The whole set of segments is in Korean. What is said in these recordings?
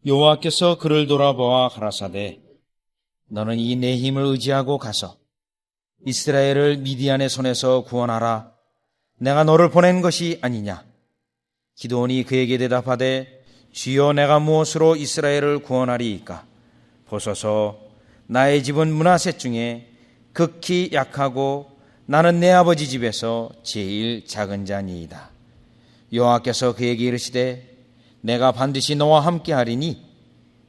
여호와께서 그를 돌아보아 가라사대 너는 이 내 힘을 의지하고 가서 이스라엘을 미디안의 손에서 구원하라. 내가 너를 보낸 것이 아니냐. 기드온이 그에게 대답하되 주여 내가 무엇으로 이스라엘을 구원하리이까. 보소서 나의 집은 므낫세 중에 극히 약하고 나는 내 아버지 집에서 제일 작은 자니이다. 여호와께서 그에게 이르시되 내가 반드시 너와 함께하리니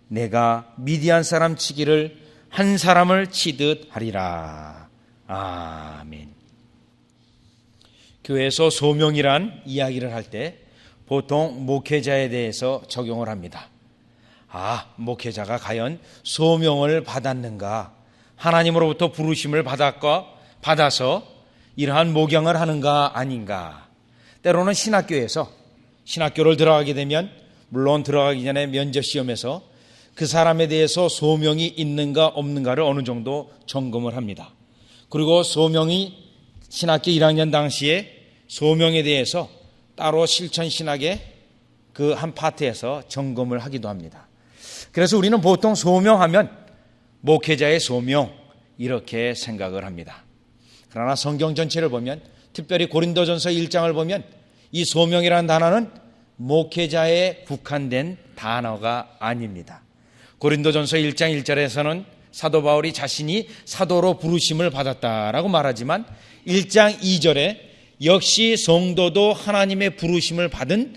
내가 미디안 사람 치기를 한 사람을 치듯 하리라. 아멘. 교회에서 소명이란 이야기를 할 때 보통 목회자에 대해서 적용을 합니다. 목회자가 과연 소명을 받았는가, 하나님으로부터 부르심을 받아서 이러한 목양을 하는가 아닌가. 때로는 신학교를 들어가게 되면 물론 들어가기 전에 면접 시험에서 그 사람에 대해서 소명이 있는가 없는가를 어느 정도 점검을 합니다. 그리고 신학교 1학년 당시에 소명에 대해서 따로 실천신학의 그 한 파트에서 점검을 하기도 합니다. 그래서 우리는 보통 소명하면 목회자의 소명 이렇게 생각을 합니다. 그러나 성경 전체를 보면, 특별히 고린도전서 1장을 보면 이 소명이라는 단어는 목회자에 국한된 단어가 아닙니다. 고린도전서 1장 1절에서는 사도 바울이 자신이 사도로 부르심을 받았다라고 말하지만 1장 2절에 역시 성도도 하나님의 부르심을 받은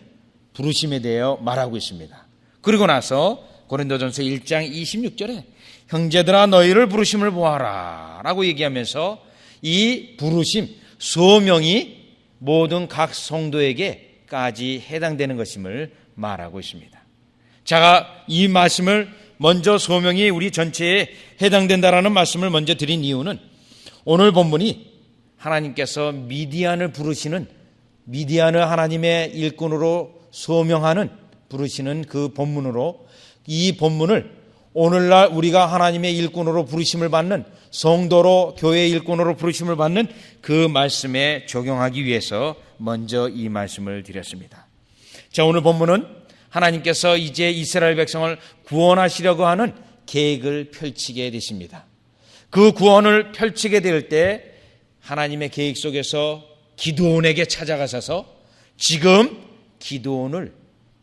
부르심에 대해 말하고 있습니다. 그리고 나서 고린도전서 1장 26절에 형제들아 너희를 부르심을 보아라 라고 얘기하면서 이 부르심, 소명이 모든 각 성도에게까지 해당되는 것임을 말하고 있습니다. 제가 이 말씀을 먼저 소명이 우리 전체에 해당된다라는 말씀을 먼저 드린 이유는 오늘 본문이 하나님께서 미디안을 하나님의 일꾼으로 부르시는 그 본문으로 이 본문을 오늘날 우리가 하나님의 일꾼으로 부르심을 받는 성도로 교회의 일꾼으로 부르심을 받는 그 말씀에 적용하기 위해서 먼저 이 말씀을 드렸습니다. 자, 오늘 본문은 하나님께서 이제 이스라엘 백성을 구원하시려고 하는 계획을 펼치게 되십니다. 그 구원을 펼치게 될 때 하나님의 계획 속에서 기드온에게 찾아가셔서 지금 기드온을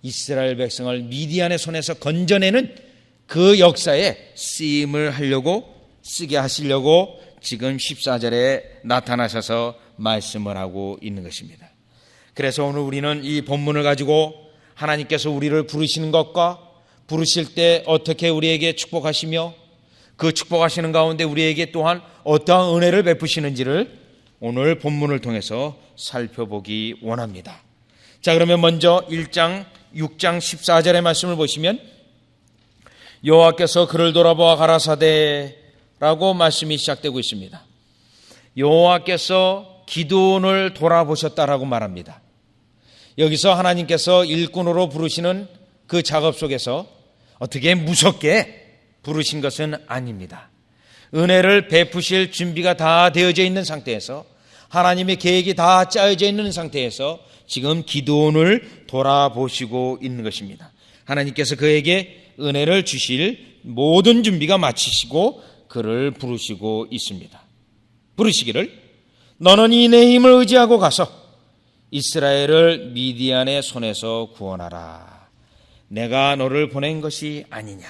이스라엘 백성을 미디안의 손에서 건져내는 그 역사에 쓰게 하시려고 지금 14절에 나타나셔서 말씀을 하고 있는 것입니다. 그래서 오늘 우리는 이 본문을 가지고 하나님께서 우리를 부르시는 것과 부르실 때 어떻게 우리에게 축복하시며 그 축복하시는 가운데 우리에게 또한 어떠한 은혜를 베푸시는지를 오늘 본문을 통해서 살펴보기 원합니다. 자, 그러면 먼저 1장 6장 14절의 말씀을 보시면 여호와께서 그를 돌아보아 가라사대 라고 말씀이 시작되고 있습니다. 여호와께서 기드온을 돌아보셨다라고 말합니다. 여기서 하나님께서 일꾼으로 부르시는 그 작업 속에서 어떻게 무섭게 부르신 것은 아닙니다. 은혜를 베푸실 준비가 다 되어져 있는 상태에서 하나님의 계획이 다 짜여져 있는 상태에서 지금 기드온을 돌아보시고 있는 것입니다. 하나님께서 그에게 은혜를 주실 모든 준비가 마치시고 그를 부르시고 있습니다. 부르시기를 너는 이 내 힘을 의지하고 가서 이스라엘을 미디안의 손에서 구원하라. 내가 너를 보낸 것이 아니냐.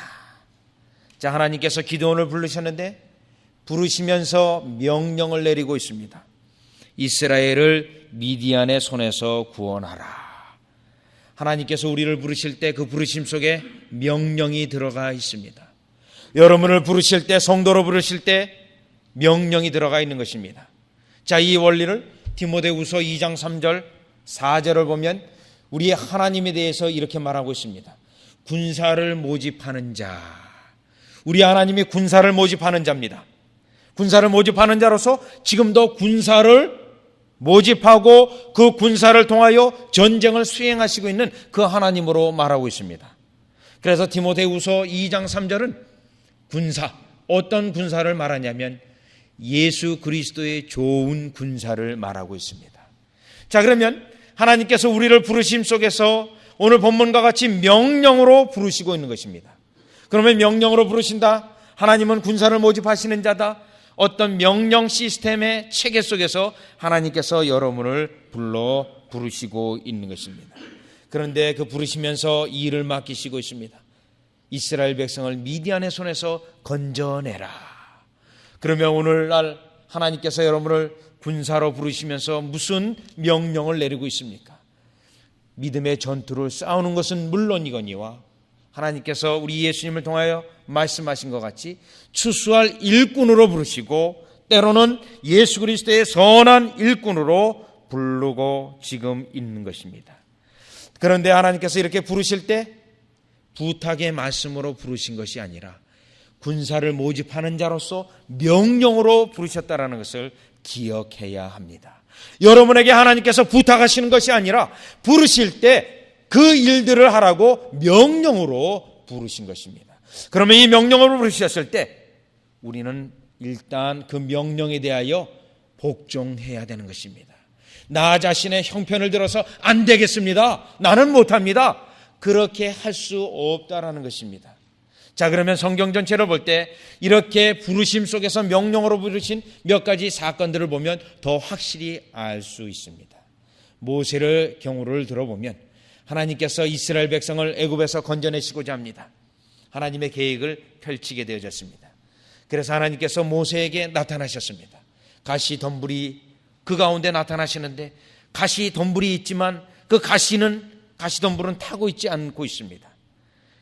자, 하나님께서 기드온을 부르셨는데 부르시면서 명령을 내리고 있습니다. 이스라엘을 미디안의 손에서 구원하라. 하나님께서 우리를 부르실 때 그 부르심 속에 명령이 들어가 있습니다. 여러분을 부르실 때, 성도로 부르실 때 명령이 들어가 있는 것입니다. 자, 이 원리를 디모데후서 2장 3절 4절을 보면 우리의 하나님에 대해서 이렇게 말하고 있습니다. 군사를 모집하는 자. 우리 하나님이 군사를 모집하는 자입니다. 군사를 모집하는 자로서 지금도 군사를 모집하고 그 군사를 통하여 전쟁을 수행하시고 있는 그 하나님으로 말하고 있습니다. 그래서 디모데후서 2장 3절은 어떤 군사를 말하냐면 예수 그리스도의 좋은 군사를 말하고 있습니다. 자, 그러면 하나님께서 우리를 부르심 속에서 오늘 본문과 같이 명령으로 부르시고 있는 것입니다. 그러면 명령으로 부르신다? 하나님은 군사를 모집하시는 자다? 어떤 명령 시스템의 체계 속에서 하나님께서 여러분을 불러 부르시고 있는 것입니다. 그런데 그 부르시면서 이 일을 맡기시고 있습니다. 이스라엘 백성을 미디안의 손에서 건져내라. 그러면 오늘날 하나님께서 여러분을 군사로 부르시면서 무슨 명령을 내리고 있습니까? 믿음의 전투를 싸우는 것은 물론이거니와 하나님께서 우리 예수님을 통하여 말씀하신 것 같이 추수할 일꾼으로 부르시고 때로는 예수 그리스도의 선한 일꾼으로 부르고 지금 있는 것입니다. 그런데 하나님께서 이렇게 부르실 때 부탁의 말씀으로 부르신 것이 아니라 군사를 모집하는 자로서 명령으로 부르셨다라는 것을 기억해야 합니다. 여러분에게 하나님께서 부탁하시는 것이 아니라 부르실 때 그 일들을 하라고 명령으로 부르신 것입니다. 그러면 이 명령으로 부르셨을 때 우리는 일단 그 명령에 대하여 복종해야 되는 것입니다. 나 자신의 형편을 들어서 안 되겠습니다. 나는 못합니다. 그렇게 할 수 없다라는 것입니다. 자, 그러면 성경 전체를 볼 때 이렇게 부르심 속에서 명령으로 부르신 몇 가지 사건들을 보면 더 확실히 알 수 있습니다. 모세를 경우를 들어보면 하나님께서 이스라엘 백성을 애굽에서 건져내시고자 합니다. 하나님의 계획을 펼치게 되어졌습니다. 그래서 하나님께서 모세에게 나타나셨습니다. 가시덤불이 그 가운데 나타나시는데 가시덤불이 있지만 그 가시덤불은 타고 있지 않고 있습니다.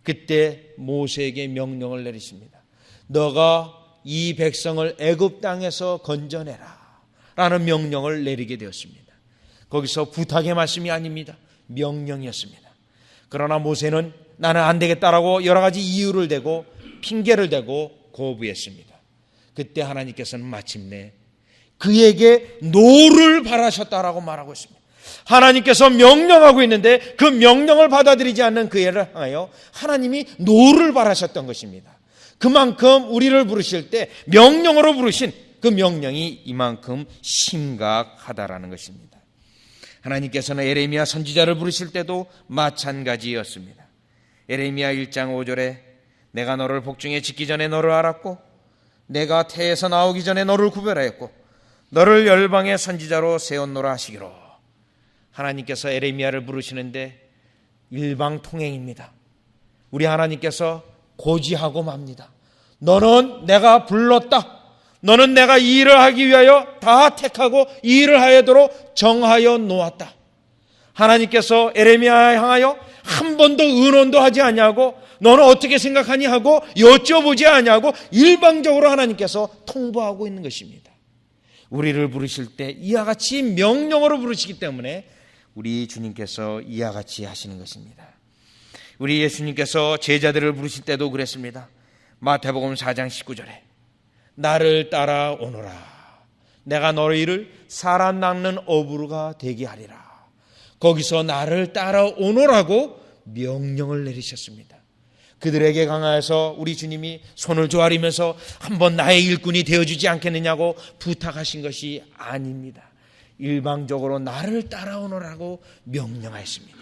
그때 모세에게 명령을 내리십니다. 너가 이 백성을 애굽 땅에서 건져내라 라는 명령을 내리게 되었습니다. 거기서 부탁의 말씀이 아닙니다. 명령이었습니다. 그러나 모세는 나는 안 되겠다라고 여러 가지 이유를 대고 핑계를 대고 거부했습니다. 그때 하나님께서는 마침내 그에게 노를 바라셨다라고 말하고 있습니다. 하나님께서 명령하고 있는데 그 명령을 받아들이지 않는 그 애를 향하여 하나님이 노를 바라셨던 것입니다. 그만큼 우리를 부르실 때 명령으로 부르신 그 명령이 이만큼 심각하다라는 것입니다. 하나님께서는 에레미야 선지자를 부르실 때도 마찬가지였습니다. 에레미야 1장 5절에 내가 너를 복중에 짓기 전에 너를 알았고 내가 태에서 나오기 전에 너를 구별하였고 너를 열방의 선지자로 세웠노라 하시기로. 하나님께서 에레미야를 부르시는데 일방통행입니다. 우리 하나님께서 고지하고 맙니다. 너는 내가 불렀다. 너는 내가 이 일을 하기 위하여 다 택하고 이 일을 하도록 정하여 놓았다. 하나님께서 에레미야에 향하여 한 번도 의논도 하지 아니하고 너는 어떻게 생각하니 하고 여쭤보지 아니하고 일방적으로 하나님께서 통보하고 있는 것입니다. 우리를 부르실 때 이와 같이 명령으로 부르시기 때문에 우리 주님께서 이와 같이 하시는 것입니다. 우리 예수님께서 제자들을 부르실 때도 그랬습니다. 마태복음 4장 19절에 나를 따라오너라. 내가 너희를 사람 낚는 어부가 되게 하리라. 거기서 나를 따라오너라고 명령을 내리셨습니다. 그들에게 강하여서 우리 주님이 손을 조아리면서 한번 나의 일꾼이 되어주지 않겠느냐고 부탁하신 것이 아닙니다. 일방적으로 나를 따라오너라고 명령하였습니다.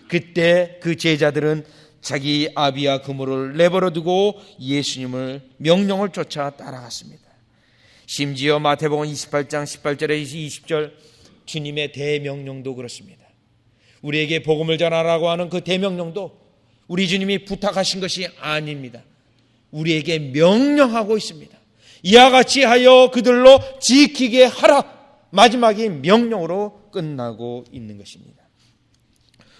그때 그 제자들은 자기 아비와 그물을 내버려두고 예수님을 명령을 쫓아 따라갔습니다. 심지어 마태복음 28장 18절에 20절 주님의 대명령도 그렇습니다. 우리에게 복음을 전하라고 하는 그 대명령도 우리 주님이 부탁하신 것이 아닙니다. 우리에게 명령하고 있습니다. 이와 같이 하여 그들로 지키게 하라. 마지막이 명령으로 끝나고 있는 것입니다.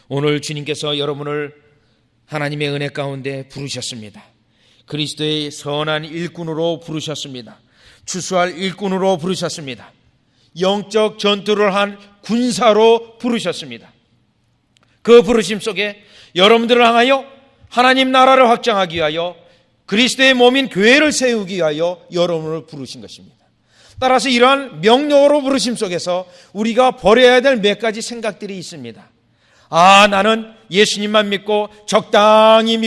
오늘 주님께서 여러분을 하나님의 은혜 가운데 부르셨습니다. 그리스도의 선한 일꾼으로 부르셨습니다. 추수할 일꾼으로 부르셨습니다. 영적 전투를 한 군사로 부르셨습니다. 그 부르심 속에 여러분들을 향하여 하나님 나라를 확장하기 위하여 그리스도의 몸인 교회를 세우기 위하여 여러분을 부르신 것입니다. 따라서 이러한 명령으로 부르심 속에서 우리가 버려야 될 몇 가지 생각들이 있습니다. 나는 예수님만 믿고 적당히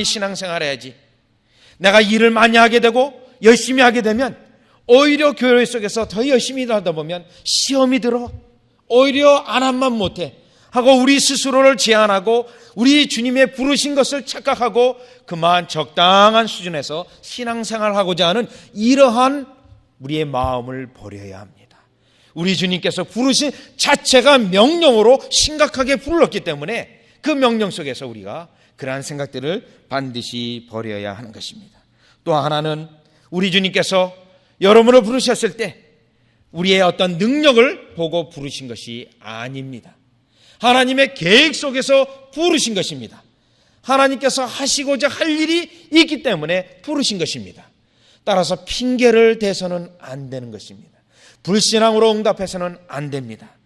신앙생활 해야지. 내가 일을 많이 하게 되고 열심히 하게 되면 오히려 교회 속에서 더 열심히 하다 보면 시험이 들어. 오히려 안 하면 못해. 하고 우리 스스로를 제한하고 우리 주님의 부르신 것을 착각하고 그만 적당한 수준에서 신앙생활하고자 하는 이러한 우리의 마음을 버려야 합니다. 우리 주님께서 부르신 자체가 명령으로 심각하게 불렀기 때문에 그 명령 속에서 우리가 그러한 생각들을 반드시 버려야 하는 것입니다. 또 하나는 우리 주님께서 여러분을 부르셨을 때 우리의 어떤 능력을 보고 부르신 것이 아닙니다. 하나님의 계획 속에서 부르신 것입니다. 하나님께서 하시고자 할 일이 있기 때문에 부르신 것입니다. 따라서 핑계를 대서는 안 되는 것입니다. 불신앙으로 응답해서는 안 됩니다.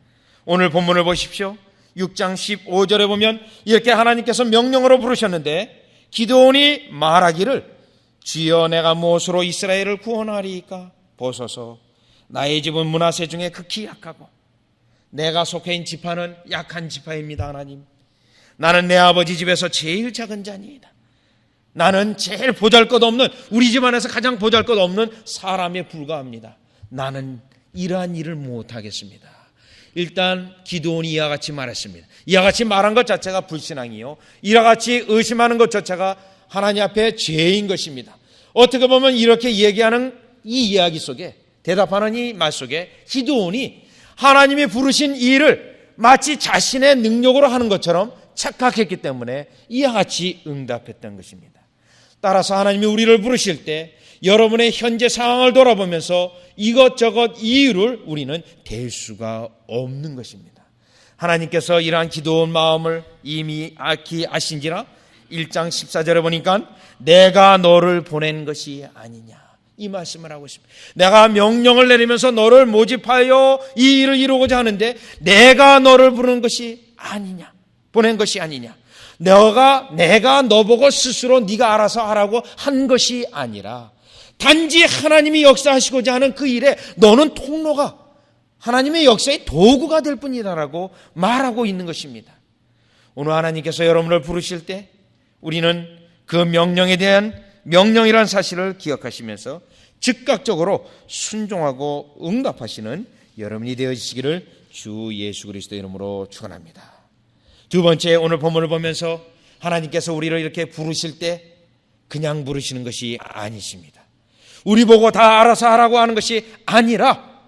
오늘 본문을 보십시오. 6장 15절에 보면 이렇게 하나님께서 명령으로 부르셨는데 기드온이 말하기를 주여 내가 무엇으로 이스라엘을 구원하리이까? 보소서 나의 집은 므낫세 중에 극히 약하고 내가 속해 있는 지파는 약한 지파입니다. 하나님, 나는 내 아버지 집에서 제일 작은 자니이다. 나는 제일 보잘것없는, 우리 집안에서 가장 보잘것없는 사람에 불과합니다. 나는 이러한 일을 못하겠습니다. 일단 기드온이 이와 같이 말했습니다. 이와 같이 말한 것 자체가 불신앙이요, 이와 같이 의심하는 것 자체가 하나님 앞에 죄인 것입니다. 어떻게 보면 이렇게 얘기하는 이 이야기 속에, 대답하는 이 말 속에 기드온이 하나님이 부르신 일을 마치 자신의 능력으로 하는 것처럼 착각했기 때문에 이와 같이 응답했던 것입니다. 따라서 하나님이 우리를 부르실 때 여러분의 현재 상황을 돌아보면서 이것저것 이유를 우리는 댈 수가 없는 것입니다. 하나님께서 이러한 기도원 마음을 이미 악히 아신지라 1장 14절에 보니까 내가 너를 보낸 것이 아니냐, 이 말씀을 하고 있습니다. 내가 명령을 내리면서 너를 모집하여 이 일을 이루고자 하는데 내가 너를 부르는 것이 아니냐, 보낸 것이 아니냐. 내가 너보고 스스로 네가 알아서 하라고 한 것이 아니라 단지 하나님이 역사하시고자 하는 그 일에 너는 통로가, 하나님의 역사의 도구가 될 뿐이다라고 말하고 있는 것입니다. 오늘 하나님께서 여러분을 부르실 때 우리는 그 명령에 대한 명령이라는 사실을 기억하시면서 즉각적으로 순종하고 응답하시는 여러분이 되어지시기를 주 예수 그리스도 이름으로 축원합니다. 두 번째, 오늘 본문을 보면서 하나님께서 우리를 이렇게 부르실 때 그냥 부르시는 것이 아니십니다. 우리 보고 다 알아서 하라고 하는 것이 아니라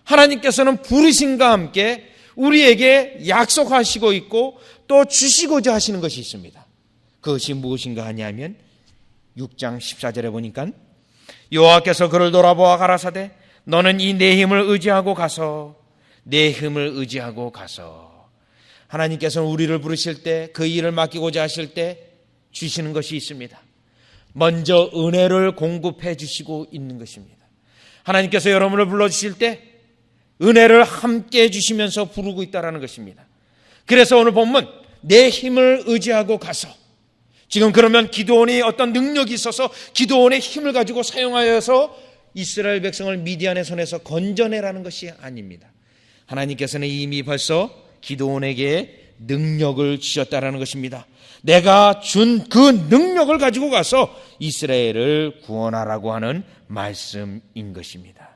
하나님께서는 부르심과 함께 우리에게 약속하시고 있고 또 주시고자 하시는 것이 있습니다. 그것이 무엇인가 하냐면 6장 14절에 보니까 여호와께서 그를 돌아보아 가라사대 너는 이 내 힘을 의지하고 가서, 내 힘을 의지하고 가서. 하나님께서는 우리를 부르실 때, 그 일을 맡기고자 하실 때 주시는 것이 있습니다. 먼저 은혜를 공급해 주시고 있는 것입니다. 하나님께서 여러분을 불러주실 때 은혜를 함께 해주시면서 부르고 있다는 것입니다. 그래서 오늘 본문 내 힘을 의지하고 가서, 지금 그러면 기드온이 어떤 능력이 있어서 기드온의 힘을 가지고 사용하여서 이스라엘 백성을 미디안의 손에서 건져내라는 것이 아닙니다. 하나님께서는 이미 벌써 기드온에게 능력을 주셨다라는 것입니다. 내가 준 그 능력을 가지고 가서 이스라엘을 구원하라고 하는 말씀인 것입니다.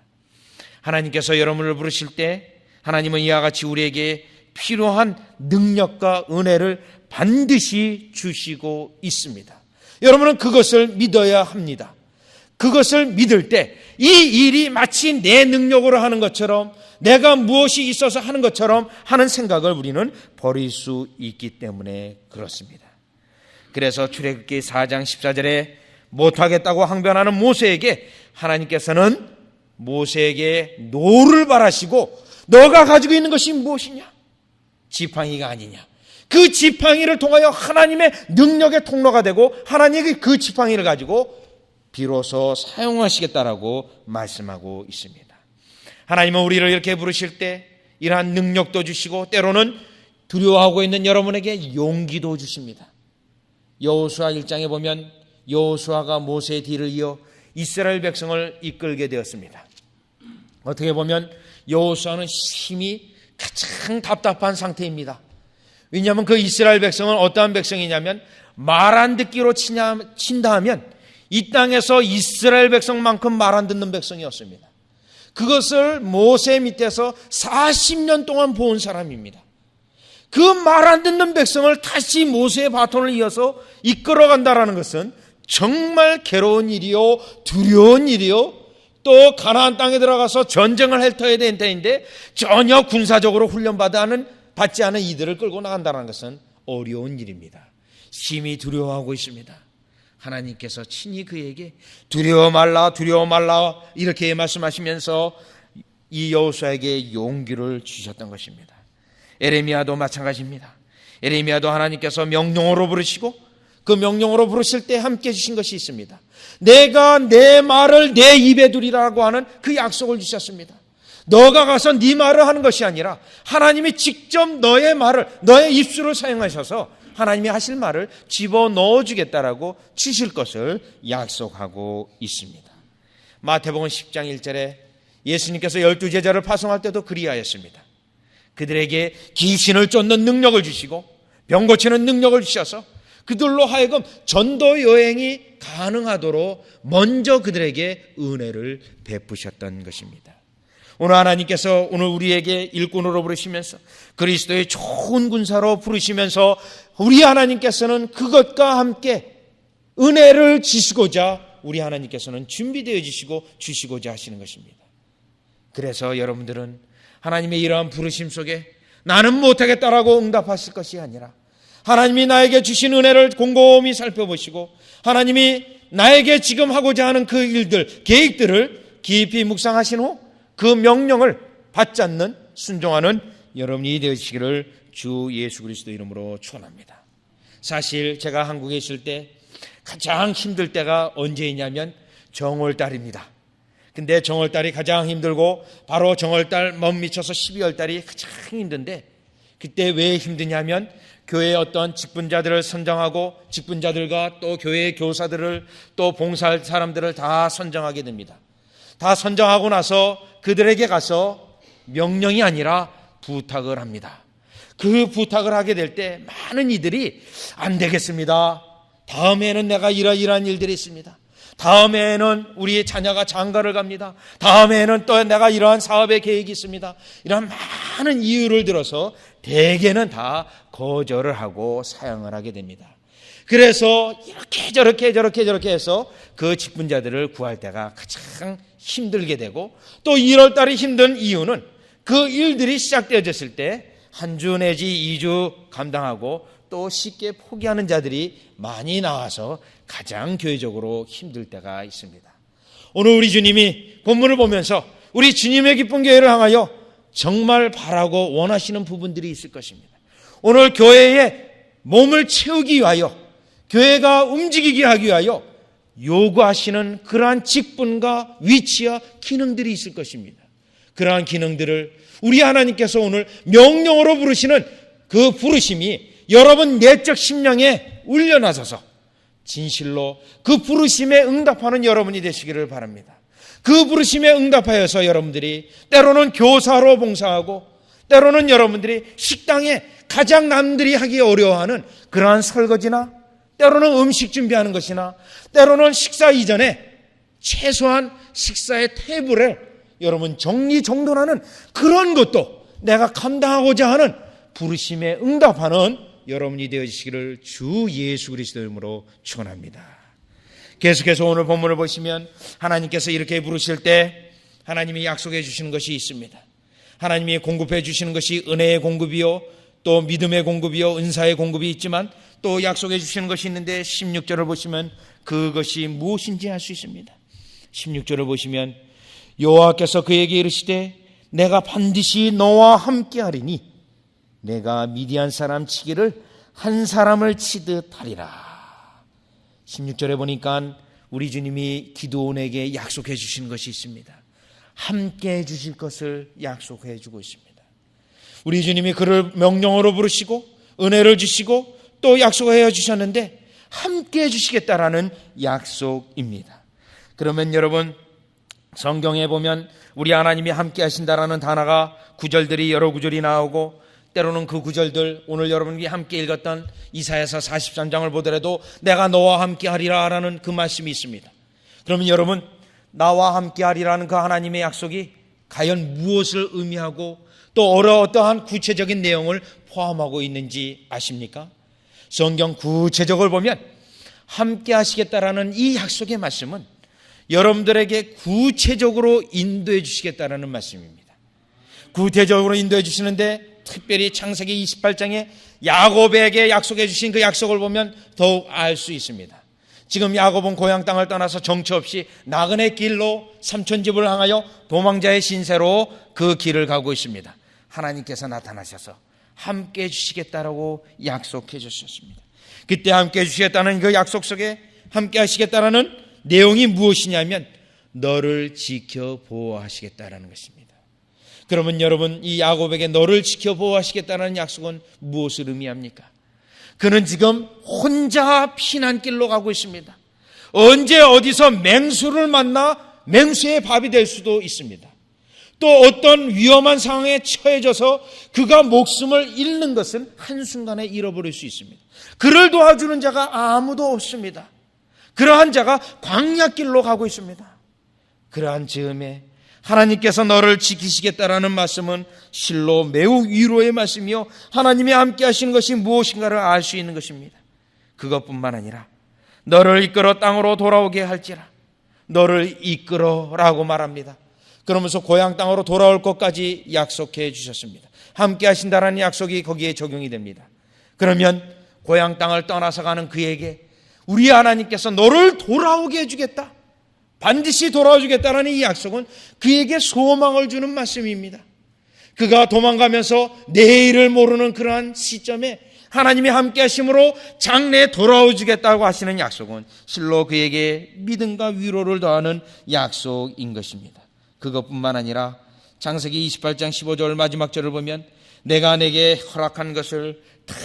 하나님께서 여러분을 부르실 때 하나님은 이와 같이 우리에게 필요한 능력과 은혜를 반드시 주시고 있습니다. 여러분은 그것을 믿어야 합니다. 그것을 믿을 때 이 일이 마치 내 능력으로 하는 것처럼, 내가 무엇이 있어서 하는 것처럼 하는 생각을 우리는 버릴 수 있기 때문에 그렇습니다. 그래서 출애굽기 4장 14절에 못하겠다고 항변하는 모세에게 하나님께서는 모세에게 노를 바라시고 너가 가지고 있는 것이 무엇이냐? 지팡이가 아니냐? 그 지팡이를 통하여 하나님의 능력의 통로가 되고 하나님이 그 지팡이를 가지고 비로소 사용하시겠다라고 말씀하고 있습니다. 하나님은 우리를 이렇게 부르실 때 이러한 능력도 주시고 때로는 두려워하고 있는 여러분에게 용기도 주십니다. 여호수아 1장에 보면 여호수아가 모세의 뒤를 이어 이스라엘 백성을 이끌게 되었습니다. 어떻게 보면 여호수아는 심히 가장 답답한 상태입니다. 왜냐하면 그 이스라엘 백성은 어떠한 백성이냐면 말 안 듣기로 친다 하면 이 땅에서 이스라엘 백성만큼 말 안 듣는 백성이었습니다. 그것을 모세 밑에서 40년 동안 본 사람입니다. 그 말 안 듣는 백성을 다시 모세의 바톤을 이어서 이끌어간다라는 것은 정말 괴로운 일이요, 두려운 일이요, 또 가나안 땅에 들어가서 전쟁을 펼쳐야 되는 때인데 전혀 군사적으로 받지 않은 이들을 끌고 나간다는 것은 어려운 일입니다. 심히 두려워하고 있습니다. 하나님께서 친히 그에게 두려워 말라 이렇게 말씀하시면서 이 여호수아에게 용기를 주셨던 것입니다. 에레미야도 마찬가지입니다. 에레미야도 하나님께서 명령으로 부르시고 그 명령으로 부르실 때 함께 해주신 것이 있습니다. 내가 내 말을 내 입에 두리라고 하는 그 약속을 주셨습니다. 너가 가서 네 말을 하는 것이 아니라 하나님이 직접 너의 말을, 너의 입술을 사용하셔서 하나님이 하실 말을 집어넣어 주겠다라고 주실 것을 약속하고 있습니다. 마태복음 10장 1절에 예수님께서 12제자를 파송할 때도 그리하였습니다. 그들에게 귀신을 쫓는 능력을 주시고 병 고치는 능력을 주셔서 그들로 하여금 전도 여행이 가능하도록 먼저 그들에게 은혜를 베푸셨던 것입니다. 오늘 하나님께서 오늘 우리에게 일꾼으로 부르시면서 그리스도의 좋은 군사로 부르시면서 우리 하나님께서는 그것과 함께 은혜를 주시고자 우리 하나님께서는 준비되어 주시고자 하시는 것입니다. 그래서 여러분들은 하나님의 이러한 부르심 속에 나는 못하겠다라고 응답하실 것이 아니라 하나님이 나에게 주신 은혜를 곰곰이 살펴보시고 하나님이 나에게 지금 하고자 하는 그 일들, 계획들을 깊이 묵상하신 후 그 명령을 받지 않는 순종하는 여러분이 되시기를 주 예수 그리스도 이름으로 축원합니다. 사실 제가 한국에 있을 때 가장 힘들 때가 언제이냐면 정월달입니다. 근데 정월달이 가장 힘들고 바로 정월달 멋미쳐서 12월달이 가장 힘든데 그때 왜 힘드냐면 교회의 어떤 직분자들을 선정하고 직분자들과 또 교회의 교사들을 또 봉사할 사람들을 다 선정하게 됩니다. 다 선정하고 나서 그들에게 가서 명령이 아니라 부탁을 합니다. 그 부탁을 하게 될 때 많은 이들이 안 되겠습니다. 다음에는 내가 이러이러한 일들이 있습니다. 다음에는 우리의 자녀가 장가를 갑니다. 다음에는 또 내가 이러한 사업의 계획이 있습니다. 이런 많은 이유를 들어서 대개는 다 거절을 하고 사양을 하게 됩니다. 그래서 이렇게 저렇게 해서 그 직분자들을 구할 때가 가장 힘들게 되고 또 1월달이 힘든 이유는 그 일들이 시작되어졌을 때 한 주 내지 2주 감당하고 또 쉽게 포기하는 자들이 많이 나와서 가장 교회적으로 힘들 때가 있습니다. 오늘 우리 주님이 본문을 보면서 우리 주님의 기쁜 교회를 향하여 정말 바라고 원하시는 부분들이 있을 것입니다. 오늘 교회에 몸을 채우기 위하여 교회가 움직이게 하기 위하여 요구하시는 그러한 직분과 위치와 기능들이 있을 것입니다. 그러한 기능들을 우리 하나님께서 오늘 명령으로 부르시는 그 부르심이 여러분 내적 심령에 울려나서서 진실로 그 부르심에 응답하는 여러분이 되시기를 바랍니다. 그 부르심에 응답하여서 여러분들이 때로는 교사로 봉사하고 때로는 여러분들이 식당에 가장 남들이 하기 어려워하는 그러한 설거지나 때로는 음식 준비하는 것이나 때로는 식사 이전에 최소한 식사의 테이블에 여러분 정리정돈하는 그런 것도 내가 감당하고자 하는 부르심에 응답하는 여러분이 되어주시기를 주 예수 그리스도 이름으로 축원합니다. 계속해서 오늘 본문을 보시면 하나님께서 이렇게 부르실 때 하나님이 약속해 주시는 것이 있습니다. 하나님이 공급해 주시는 것이 은혜의 공급이요 또 믿음의 공급이요 은사의 공급이 있지만 또 약속해 주시는 것이 있는데 16절을 보시면 그것이 무엇인지 알 수 있습니다. 16절을 보시면 여호와께서 그에게 이르시되 내가 반드시 너와 함께하리니 내가 미디안 사람 치기를 한 사람을 치듯 하리라. 16절에 보니까 우리 주님이 기드온에게 약속해 주신 것이 있습니다. 함께 해 주실 것을 약속해 주고 있습니다. 우리 주님이 그를 명령으로 부르시고 은혜를 주시고 또 약속해 주셨는데 함께 해 주시겠다라는 약속입니다. 그러면 여러분 성경에 보면 우리 하나님이 함께 하신다라는 단어가 구절들이 여러 구절이 나오고 때로는 그 구절들 오늘 여러분이 함께 읽었던 이사야서 43장을 보더라도 내가 너와 함께 하리라 라는 그 말씀이 있습니다. 그러면 여러분 나와 함께 하리라는 그 하나님의 약속이 과연 무엇을 의미하고 또 어떠한 구체적인 내용을 포함하고 있는지 아십니까? 성경 구체적으로 보면 함께 하시겠다라는 이 약속의 말씀은 여러분들에게 구체적으로 인도해 주시겠다라는 말씀입니다. 구체적으로 인도해 주시는데 특별히 창세기 28장에 야곱에게 약속해 주신 그 약속을 보면 더욱 알 수 있습니다. 지금 야곱은 고향 땅을 떠나서 정처 없이 나그네 길로 삼촌집을 향하여 도망자의 신세로 그 길을 가고 있습니다. 하나님께서 나타나셔서 함께 해주시겠다라고 약속해 주셨습니다. 그때 함께 해주시겠다는 그 약속 속에 함께 하시겠다라는 내용이 무엇이냐면 너를 지켜 보호하시겠다라는 것입니다. 그러면 여러분, 이 야곱에게 너를 지켜 보호하시겠다는 약속은 무엇을 의미합니까? 그는 지금 혼자 피난길로 가고 있습니다. 언제 어디서 맹수를 만나 맹수의 밥이 될 수도 있습니다. 또 어떤 위험한 상황에 처해져서 그가 목숨을 잃는 것은 한순간에 잃어버릴 수 있습니다. 그를 도와주는 자가 아무도 없습니다. 그러한 자가 광야길로 가고 있습니다. 그러한 즈음에 하나님께서 너를 지키시겠다라는 말씀은 실로 매우 위로의 말씀이요, 하나님이 함께 하시는 것이 무엇인가를 알 수 있는 것입니다. 그것뿐만 아니라 너를 이끌어 땅으로 돌아오게 할지라, 너를 이끌어라고 말합니다. 그러면서 고향 땅으로 돌아올 것까지 약속해 주셨습니다. 함께 하신다라는 약속이 거기에 적용이 됩니다. 그러면 고향 땅을 떠나서 가는 그에게 우리 하나님께서 너를 돌아오게 해주겠다, 반드시 돌아와 주겠다라는 이 약속은 그에게 소망을 주는 말씀입니다. 그가 도망가면서 내일을 모르는 그러한 시점에 하나님이 함께 하심으로 장래에 돌아와 주겠다고 하시는 약속은 실로 그에게 믿음과 위로를 더하는 약속인 것입니다. 그것뿐만 아니라 창세기 28장 15절 마지막 절을 보면 내가 내게 허락한 것을 다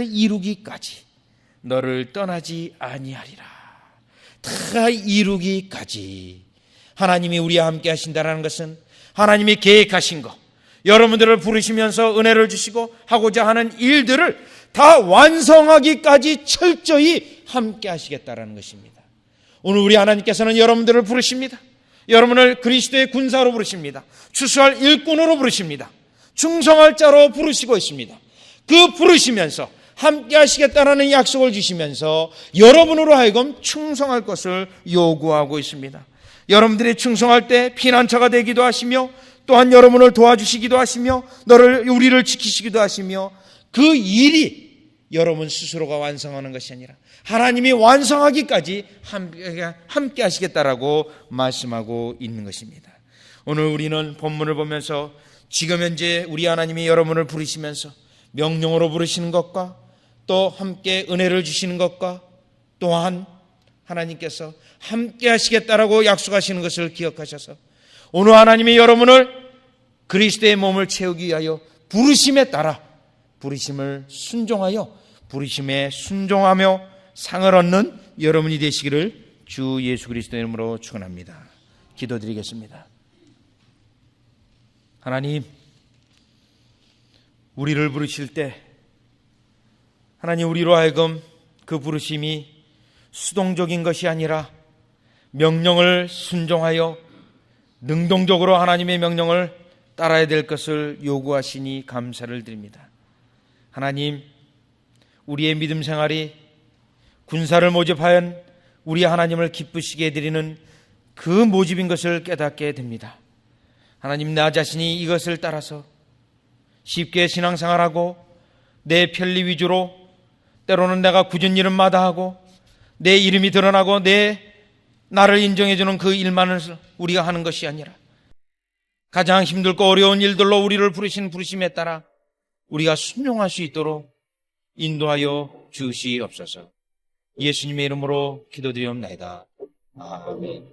이루기까지 너를 떠나지 아니하리라. 다 이루기까지 하나님이 우리와 함께 하신다는 것은 하나님이 계획하신 것, 여러분들을 부르시면서 은혜를 주시고 하고자 하는 일들을 다 완성하기까지 철저히 함께 하시겠다는 것입니다. 오늘 우리 하나님께서는 여러분들을 부르십니다. 여러분을 그리스도의 군사로 부르십니다. 추수할 일꾼으로 부르십니다. 충성할 자로 부르시고 있습니다. 그 부르시면서 함께 하시겠다라는 약속을 주시면서 여러분으로 하여금 충성할 것을 요구하고 있습니다. 여러분들이 충성할 때 피난처가 되기도 하시며 또한 여러분을 도와주시기도 하시며 우리를 지키시기도 하시며 그 일이 여러분 스스로가 완성하는 것이 아니라 하나님이 완성하기까지 함께 하시겠다라고 말씀하고 있는 것입니다. 오늘 우리는 본문을 보면서 지금 현재 우리 하나님이 여러분을 부르시면서 명령으로 부르시는 것과 또 함께 은혜를 주시는 것과 또한 하나님께서 함께 하시겠다라고 약속하시는 것을 기억하셔서 오늘 하나님이 여러분을 그리스도의 몸을 채우기 위하여 부르심에 따라 부르심을 순종하여 부르심에 순종하며 상을 얻는 여러분이 되시기를 주 예수 그리스도의 이름으로 축원합니다. 기도드리겠습니다. 하나님, 우리를 부르실 때 하나님 우리로 하여금 그 부르심이 수동적인 것이 아니라 명령을 순종하여 능동적으로 하나님의 명령을 따라야 될 것을 요구하시니 감사를 드립니다. 하나님, 우리의 믿음 생활이 군사를 모집하여 우리 하나님을 기쁘시게 해드리는 그 모집인 것을 깨닫게 됩니다. 하나님, 나 자신이 이것을 따라서 쉽게 신앙생활하고 내 편리 위주로 때로는 내가 굳은 일은 마다하고 내 이름이 드러나고 나를 인정해주는 그 일만을 우리가 하는 것이 아니라 가장 힘들고 어려운 일들로 우리를 부르신 부르심에 따라 우리가 순종할 수 있도록 인도하여 주시옵소서. 예수님의 이름으로 기도드리옵나이다. 아멘.